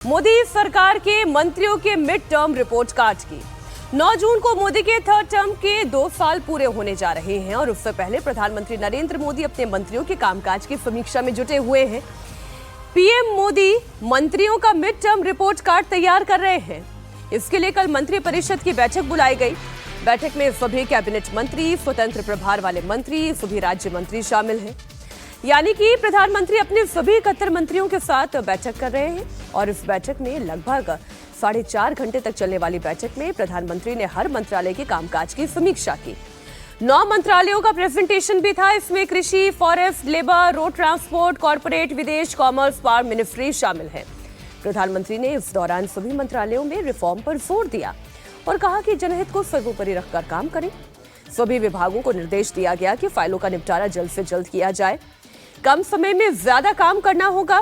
मोदी सरकार के मंत्रियों के मिड टर्म रिपोर्ट कार्ड की 9 जून को मोदी के थर्ड टर्म के 2 साल पूरे होने जा रहे हैं और उससे पहले प्रधानमंत्री नरेंद्र मोदी अपने मंत्रियों के कामकाज की समीक्षा में जुटे हुए हैं। पीएम मोदी मंत्रियों का मिड टर्म रिपोर्ट कार्ड तैयार कर रहे हैं। इसके लिए कल मंत्रिपरिषद की बैठक बुलाई गई। बैठक में सभी कैबिनेट मंत्री, स्वतंत्र प्रभार वाले मंत्री, सभी राज्य मंत्री शामिल हैं। यानी कि प्रधानमंत्री अपने सभी 71 मंत्रियों के साथ बैठक कर रहे हैं और इस बैठक में लगभग 4.5 घंटे तक चलने वाली बैठक में प्रधानमंत्री ने हर मंत्रालय के कामकाज की समीक्षा की। 9 मंत्रालयों का प्रेजेंटेशन भी था। इसमें कृषि, forest, labour, road transport, corporate, विदेश, कॉमर्स, पावर मिनिस्ट्री शामिल है। प्रधानमंत्री ने इस दौरान सभी मंत्रालयों में रिफॉर्म पर जोर दिया और कहा कि जनहित को सर्वोपरि रखकर काम करें। सभी विभागों को निर्देश दिया गया कि फाइलों का निपटारा जल्द से जल्द किया जाए। कम समय में ज्यादा काम करना होगा।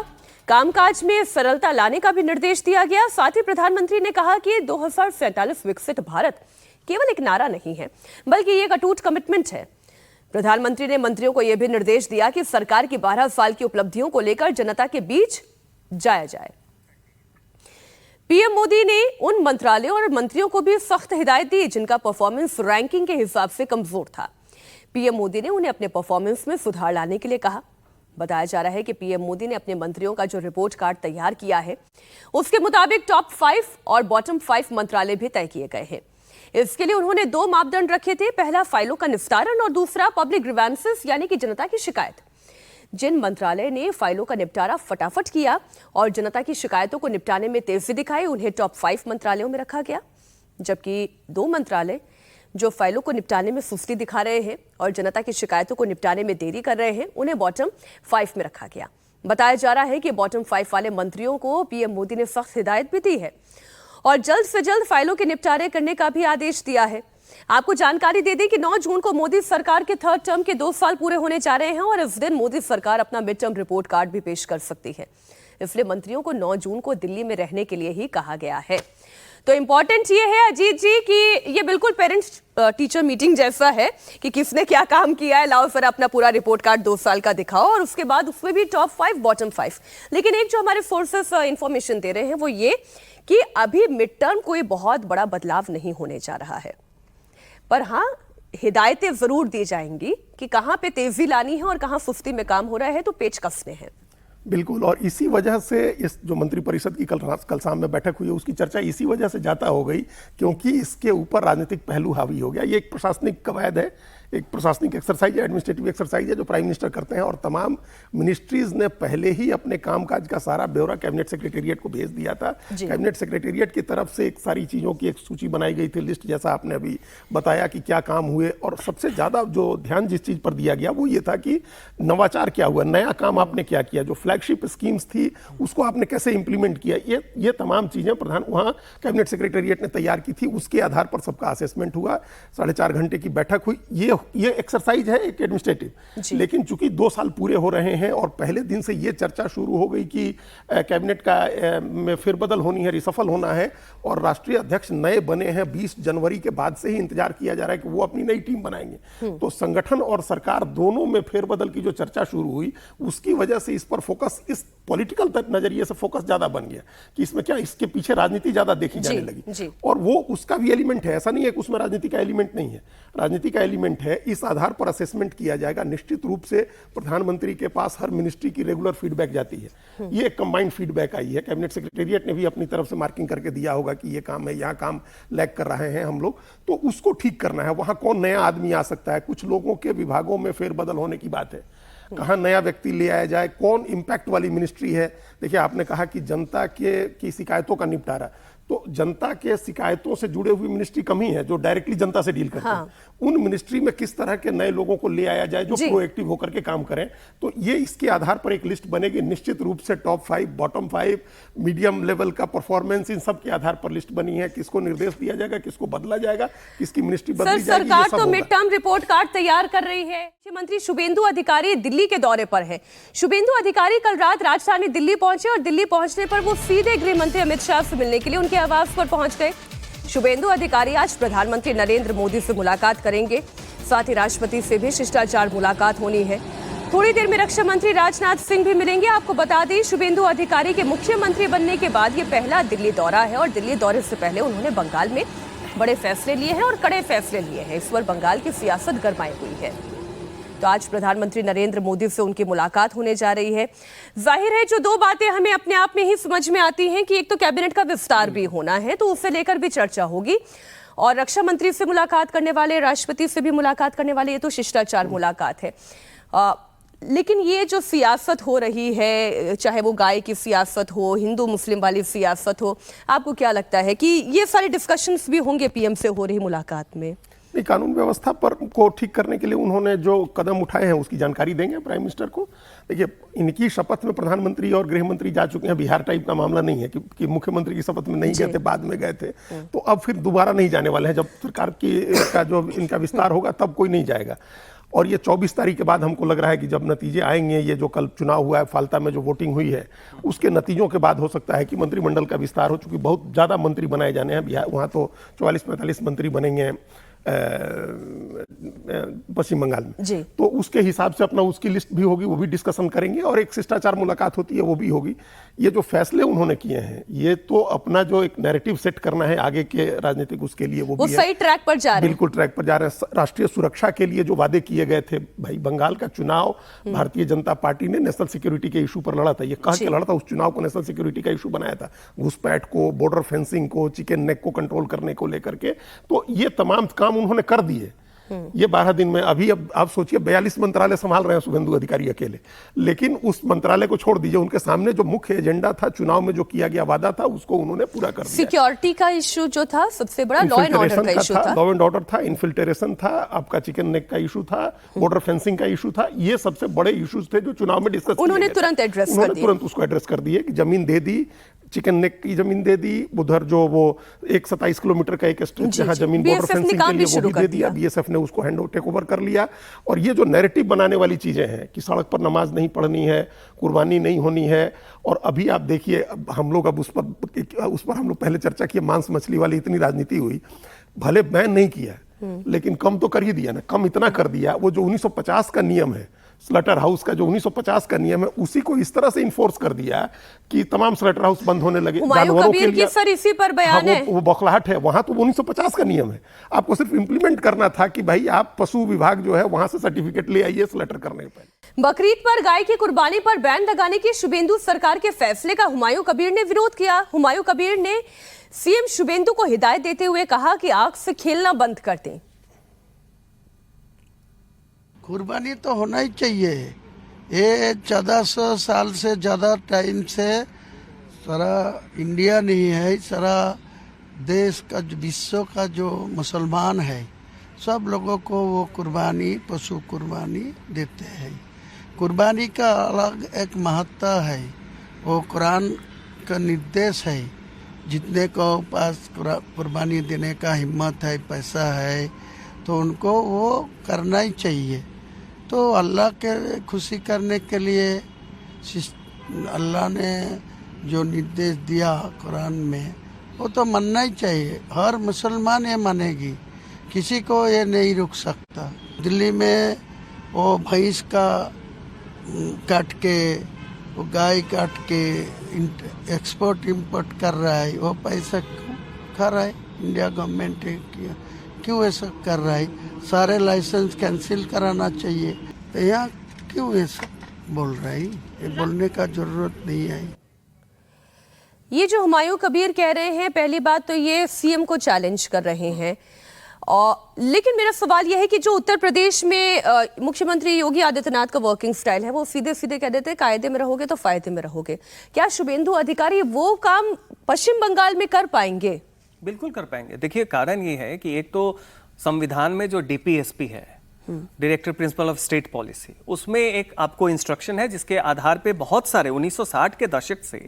कामकाज में सरलता लाने का भी निर्देश दिया गया। साथ ही प्रधानमंत्री ने कहा कि 2047 विकसित भारत केवल एक नारा नहीं है, बल्कि ये एक अटूट कमिटमेंट है। प्रधानमंत्री ने मंत्रियों को यह भी निर्देश दिया कि सरकार की 12 साल की उपलब्धियों को लेकर जनता के बीच जाया जाए। पीएम मोदी ने उन मंत्रालयों और मंत्रियों को भी सख्त हिदायत दी जिनका परफॉर्मेंस रैंकिंग के हिसाब से कमजोर था। पीएम मोदी ने उन्हें अपने परफॉर्मेंस में सुधार लाने के लिए कहा। बताया जा रहा है कि पीएम मोदी ने अपने मंत्रियों का जो रिपोर्ट कार्ड तैयार किया है, उसके मुताबिक टॉप 5 और बॉटम 5 मंत्रालय भी तय किए गए हैं। इसके लिए उन्होंने 2 मापदंड रखे थे। पहला, फाइलों का निस्तारण और दूसरा, पब्लिक ग्रीवेंसेस यानी कि जनता की शिकायत। जिन मंत्रालय ने फाइलों का निपटारा फटाफट किया और जनता की शिकायतों को निपटाने में तेजी दिखाई, उन्हें टॉप 5 मंत्रालयों में रखा गया, जबकि 2 मंत्रालय जो फाइलों को निपटाने में सुस्ती दिखा रहे हैं और जनता की शिकायतों को निपटाने में देरी कर रहे हैं, उन्हें बॉटम 5 में रखा गया। बताया जा रहा है कि बॉटम 5 वाले मंत्रियों को पीएम मोदी ने सख्त हिदायत भी दी है और जल्द से जल्द फाइलों के निपटारे करने का भी आदेश दिया है। आपको जानकारी दे दें कि 9 जून को मोदी सरकार के थर्ड टर्म के 2 साल पूरे होने जा रहे हैं और इस दिन मोदी सरकार अपना मिड टर्म रिपोर्ट कार्ड भी पेश कर सकती है। इसलिए मंत्रियों को 9 जून को दिल्ली में रहने के लिए ही कहा गया है। तो इंपॉर्टेंट ये है अजीत जी कि ये बिल्कुल पेरेंट्स टीचर मीटिंग जैसा है कि किसने क्या काम किया है, लाओ फिर अपना पूरा रिपोर्ट कार्ड 2 साल का दिखाओ और उसके बाद उसमें भी टॉप 5 बॉटम 5। लेकिन एक जो हमारे सोर्सेस इंफॉर्मेशन दे रहे हैं वो ये कि अभी मिड टर्म कोई बहुत बड़ा बदलाव नहीं होने जा रहा है, पर हाँ हिदायतें जरूर दी जाएंगी कि कहां पे तेजी लानी है और कहां सुस्ती में काम हो रहा है, तो पेच कसने हैं। बिल्कुल, और इसी वजह से इस जो मंत्रिपरिषद की कल शाम में बैठक हुई है उसकी चर्चा इसी वजह से ज्यादा हो गई क्योंकि इसके ऊपर राजनीतिक पहलू हावी हो गया। ये एक प्रशासनिक कवायद है, एक प्रशासनिक एक्सरसाइज है, एडमिनिस्ट्रेटिव एक्सरसाइज है जो प्राइम मिनिस्टर करते हैं और तमाम मिनिस्ट्रीज ने पहले ही अपने कामकाज का सारा ब्यौरा कैबिनेट सेक्रेटेरिएट को भेज दिया था। कैबिनेट सेक्रेटेरिएट की तरफ से एक सारी चीज़ों की एक सूची बनाई गई थी, लिस्ट जैसा आपने अभी बताया कि क्या काम हुए, और सबसे ज़्यादा जो ध्यान जिस चीज़ पर दिया गया वो ये था कि नवाचार क्या हुआ, नया काम आपने क्या किया, जो फ्लैगशिप स्कीम्स थी उसको आपने कैसे इंप्लीमेंट किया। ये तमाम चीज़ें वहाँ कैबिनेट सेक्रेटेरिएट ने तैयार की थी। उसके आधार पर सबका असेसमेंट हुआ। 4.5 घंटे की बैठक हुई। ये एक्सरसाइज है एक एडमिनिस्ट्रेटिव, लेकिन चूंकि 2 साल पूरे हो रहे हैं और पहले दिन से ये चर्चा शुरू हो गई कि कैबिनेट का में फिरबदल होनी है, रिसफल होना है और राष्ट्रीय अध्यक्ष नए बने हैं। 20 जनवरी के बाद से ही इंतजार किया जा रहा है कि वो अपनी नई टीम बनाएंगे। तो संगठन और सरकार दोनों में फेरबदल की जो चर्चा शुरू हुई उसकी वजह से इस पर फोकस, इस पॉलिटिकल नजरिए से फोकस ज्यादा बन गया कि इसमें क्या, इसके पीछे राजनीति ज्यादा देखी जाने लगी। और वो उसका भी एलिमेंट है, ऐसा नहीं है कि उसमें राजनीति का एलिमेंट नहीं है, राजनीति का एलिमेंट है। इस आधार पर असेसमेंट किया जाएगा। निश्चित रूप से प्रधानमंत्री के पास हर मिनिस्ट्री की रेगुलर फीडबैक जाती है। ये एक कंबाइंड फीडबैक आई है। कैबिनेट सेक्रेटेरिएट ने भी अपनी तरफ से मार्किंग करके दिया होगा कि ये काम है, यहाँ काम लैग कर रहे हैं हम लोग, तो उसको ठीक करना है। वहां कौन नया आदमी आ सकता है, कुछ लोगों के विभागों में फेरबदल होने की बात है, कहाँ नया व्यक्ति ले आया जाए, कौन इंपैक्ट वाली मिनिस्ट्री है। देखिए आपने कहा कि जनता की शिकायतों का निपटारा, तो जनता के शिकायतों से जुड़े हुई मिनिस्ट्री कम ही है जो डायरेक्टली जनता से डील करते हैं। उन मिनिस्ट्री में किस तरह के नए लोगों को ले आया जाए जो प्रोएक्टिव होकर के काम करें, तो ये इसके आधार पर एक लिस्ट बनेगी। निश्चित रूप से टॉप 5, बॉटम 5, मीडियम लेवल का परफॉर्मेंस, इन सब के आधार पर लिस्ट बनी है। किसको निर्देश दिया जाएगा, किसको बदला जाएगा, किसकी मिनिस्ट्री बदली जाएगी। सरकार तो मिड टर्म रिपोर्ट कार्ड तैयार कर रही है। मुख्यमंत्री शुभेंदु अधिकारी दिल्ली के दौरे पर है। शुभेंदु अधिकारी कल रात राजधानी दिल्ली पहुंचे और दिल्ली पहुंचने पर वो सीधे गृह मंत्री अमित शाह से मिलने के लिए उनके आवास पर पहुंच गए। शुभेंदु अधिकारी आज प्रधानमंत्री नरेंद्र मोदी से मुलाकात करेंगे। साथ ही राष्ट्रपति से भी शिष्टाचार मुलाकात होनी है। थोड़ी देर में रक्षा मंत्री राजनाथ सिंह भी मिलेंगे। आपको बता दें, शुभेंदु अधिकारी के मुख्यमंत्री बनने के बाद ये पहला दिल्ली दौरा है और दिल्ली दौरे से पहले उन्होंने बंगाल में बड़े फैसले लिए हैं और कड़े फैसले लिए हैं। इस पर बंगाल की सियासत गरमाई हुई है। तो आज प्रधानमंत्री नरेंद्र मोदी से उनकी मुलाकात होने जा रही है। जाहिर है जो दो बातें हमें अपने आप में ही समझ में आती हैं कि एक तो कैबिनेट का विस्तार भी होना है, तो उससे लेकर भी चर्चा होगी, और रक्षा मंत्री से मुलाकात करने वाले, राष्ट्रपति से भी मुलाकात करने वाले, ये तो शिष्टाचार मुलाकात है। लेकिन ये जो सियासत हो रही है, चाहे वो गाय की सियासत हो, हिंदू मुस्लिम वाली सियासत हो, आपको क्या लगता है कि ये सारे डिस्कशंस भी होंगे पीएम से हो रही मुलाकात में? नहीं, कानून व्यवस्था पर को ठीक करने के लिए उन्होंने जो कदम उठाए हैं उसकी जानकारी देंगे प्राइम मिनिस्टर को। देखिए, इनकी शपथ में प्रधानमंत्री और गृह मंत्री जा चुके हैं। बिहार टाइप का मामला नहीं है कि मुख्यमंत्री की शपथ में नहीं गए थे, बाद में गए थे। तो अब फिर दोबारा नहीं जाने वाले हैं। जब सरकार की का जो इनका विस्तार होगा तब कोई नहीं जाएगा। और ये 24 तारीख के बाद हमको लग रहा है कि जब नतीजे आएंगे, ये जो कल चुनाव हुआ है, फाल्ता में जो वोटिंग हुई है, उसके नतीजों के बाद हो सकता है कि मंत्रिमंडल का विस्तार हो। चूंकि बहुत ज़्यादा मंत्री बनाए जाने हैं बिहार, वहाँ तो 44-45 मंत्री बनेंगे पश्चिम बंगाल में जी। तो उसके हिसाब से अपना उसकी लिस्ट भी होगी, वो भी डिस्कशन करेंगे, और एक शिष्टाचार मुलाकात होती है वो भी होगी। ये जो फैसले उन्होंने किए हैं, ये तो अपना जो एक नैरेटिव सेट करना है आगे के राजनीतिक, उसके लिए वो भी सही ट्रैक पर जा रहे हैं। बिल्कुल ट्रैक पर जा रहे हैं। राष्ट्रीय सुरक्षा के लिए जो वादे किए गए थे, भाई बंगाल का चुनाव भारतीय जनता पार्टी ने नेशनल सिक्योरिटी के इशू पर लड़ा था। ये कह के लड़ा था, उस चुनाव को नेशनल सिक्योरिटी का इशू बनाया था, घुसपैठ को, बॉर्डर फेंसिंग को, चिकन नेक को कंट्रोल करने को लेकर के। तो ये तमाम काम उन्होंने कर दिए ये 12 दिन में। अभी अब आप सोचिए 42 मंत्रालय संभाल रहे हैं शुभेंदु अधिकारी अकेले, लेकिन उस मंत्रालय को छोड़ दीजिए, उनके सामने जो मुख्य एजेंडा था, चुनाव में जो किया गया वादा था, उसको उन्होंने पूरा कर दिया। सिक्योरिटी का इशू जो था सबसे बड़ा, लॉ एंड ऑर्डर का इशू था, लॉ एंड ऑर्डर था, इन्फिल्ट्रेशन था, आपका चिकन नेक का इशू था, बॉर्डर फेंसिंग का इशू था। ये सबसे बड़े इश्यूज थे जो चुनाव में डिस्कस उन्होंने तुरंत एड्रेस कर दिए। तुरंत उसको एड्रेस कर दिए कि जमीन दे दी, चिकन नेक की जमीन दे दी, उधर जो वो 27 किलोमीटर का एक स्ट्रिप जहां जमीन बॉर्डर फेंसिंग के लिए वो भी दे दिया, बीएसएफ ने उसको टेक ओवर कर लिया। और ये जो नैरेटिव बनाने वाली चीजें हैं कि सड़क पर नमाज नहीं पढ़नी है, कुर्बानी नहीं होनी है, और अभी आप देखिए हम लोग अब उस पर हम लोग पहले चर्चा किए, मांस मछली वाली इतनी राजनीति हुई, भले बैन नहीं किया लेकिन कम तो कर ही दिया ना। कम इतना कर दिया, वो जो 1950 का नियम है, स्लटर हाउस का जो 1950 का नियम है, उसी को इस तरह से इन्फोर्स कर दिया कि तमाम स्लटर हाउस बंद होने लगे। जानवरों के लिए सर इसी पर बयान है। वो बौखलाहट है, वहां तो 1950 का नियम है, आपको सिर्फ इंप्लीमेंट करना था कि भाई आप पशु विभाग जो है वहां से सर्टिफिकेट ले आइए स्लटर करने के पहले। बकरीद पर गाय की कुर्बानी पर बैन लगाने के शुभेंदु सरकार के फैसले का हुमायूं कबीर ने विरोध किया। हुमायूं कबीर ने सीएम शुभेंदु को हिदायत देते हुए कहा कि आग से खेलना बंद कर दें। कुर्बानी तो होना ही चाहिए। ये 1400 साल से ज़्यादा टाइम से सारा इंडिया नहीं है, सारा देश का, विश्व का जो मुसलमान है, सब लोगों को वो कुर्बानी, पशु कुर्बानी देते हैं। कुर्बानी का अलग एक महत्व है, वो कुरान का निर्देश है। जितने को पास कुर्बानी देने का हिम्मत है, पैसा है, तो उनको वो करना ही चाहिए। तो अल्लाह के खुशी करने के लिए अल्लाह ने जो निर्देश दिया कुरान में, वो तो मानना ही चाहिए। हर मुसलमान ये मानेगी, किसी को ये नहीं रोक सकता। दिल्ली में वो भैंस का काट के, वो गाय काट के एक्सपोर्ट इंपोर्ट कर रहा है, वो पैसा खा रहा है। इंडिया गवर्नमेंट क्यों ऐसा कर रहा है? सारे लाइसेंस कैंसिल कराना चाहिए। तो यहाँ क्यों ऐसा बोल रहा है? ये बोलने का जरूरत नहीं है। ये जो हुमायूं कबीर कह रहे हैं, पहली बात तो ये सीएम को चैलेंज कर रहे हैं। और लेकिन मेरा सवाल यह है कि जो उत्तर प्रदेश में मुख्यमंत्री योगी आदित्यनाथ का वर्किंग स्टाइल है, वो सीधे सीधे कह देते हैं कायदे में रहोगे तो फायदे में रहोगे। क्या शुभेंदु अधिकारी वो काम पश्चिम बंगाल में कर पाएंगे? बिल्कुल कर पाएंगे। देखिए, कारण ये है कि एक तो संविधान में जो डीपीएसपी है, director principle of state policy, उसमें एक आपको इंस्ट्रक्शन है जिसके आधार पे बहुत सारे 1960 के दशक से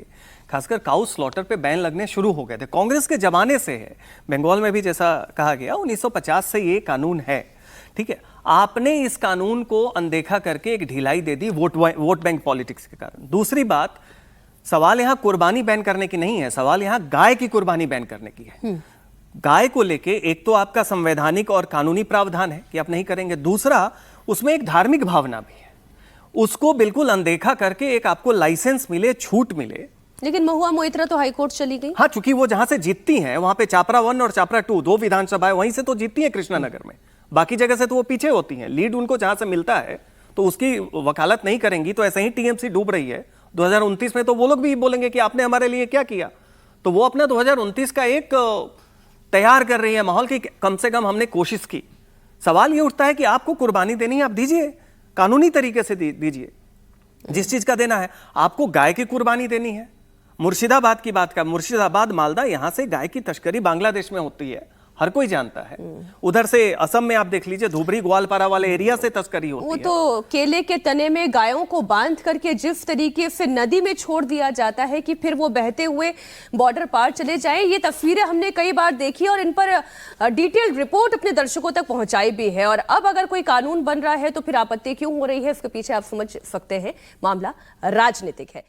खासकर काउ स्लॉटर पे बैन लगने शुरू हो गए थे। कांग्रेस के जमाने से है, बंगाल में भी जैसा कहा गया 1950 से ये कानून है। ठीक है, आपने इस कानून को अनदेखा करके एक ढिलाई दे दी वोट बैंक पॉलिटिक्स के कारण। दूसरी बात, सवाल यहां कुर्बानी बैन करने की नहीं है, सवाल यहां गाय की कुर्बानी बैन करने की है। गाय को लेके एक तो आपका संवैधानिक और कानूनी प्रावधान है कि आप नहीं करेंगे, दूसरा उसमें एक धार्मिक भावना भी है। उसको बिल्कुल अनदेखा करके एक आपको लाइसेंस मिले, छूट मिले। लेकिन महुआ मोइत्रा तो हाईकोर्ट चली गई। हाँ, चूंकि वो जहां से जीतती हैं, वहां पे चापरा 1 और चापरा 2 दो विधानसभाएं वहीं से तो जीतती है कृष्णानगर में, बाकी जगह से तो वो पीछे होती हैं। लीड उनको जहां से मिलता है तो उसकी वकालत नहीं करेंगी, तो ऐसे ही टीएमसी डूब रही है। 2029 में तो वो लोग भी बोलेंगे कि आपने हमारे लिए क्या किया, तो वो अपना 2029 का एक तैयार कर रही है माहौल की कम से कम हमने कोशिश की। सवाल ये उठता है कि आपको कुर्बानी देनी है, आप दीजिए, कानूनी तरीके से दीजिए जिस चीज का देना है। आपको गाय की कुर्बानी देनी है, मुर्शिदाबाद की बात का, मुर्शिदाबाद मालदा, यहां से गाय की तस्करी बांग्लादेश में होती है, हर कोई जानता है। उधर से असम में आप देख लीजिए, धुबरी ग्वालपारा वाले एरिया से तस्करी होती है। वो तो केले के तने में गायों को बांध करके जिस तरीके से नदी में छोड़ दिया जाता है कि फिर वो बहते हुए बॉर्डर पार चले जाएं, ये तस्वीरें हमने कई बार देखी और इन पर डिटेल्ड रिपोर्ट अपने दर्शकों तक पहुंचाई भी है। और अब अगर कोई कानून बन रहा है तो फिर आपत्ति क्यों हो रही है, इसके पीछे आप समझ सकते हैं मामला राजनीतिक है।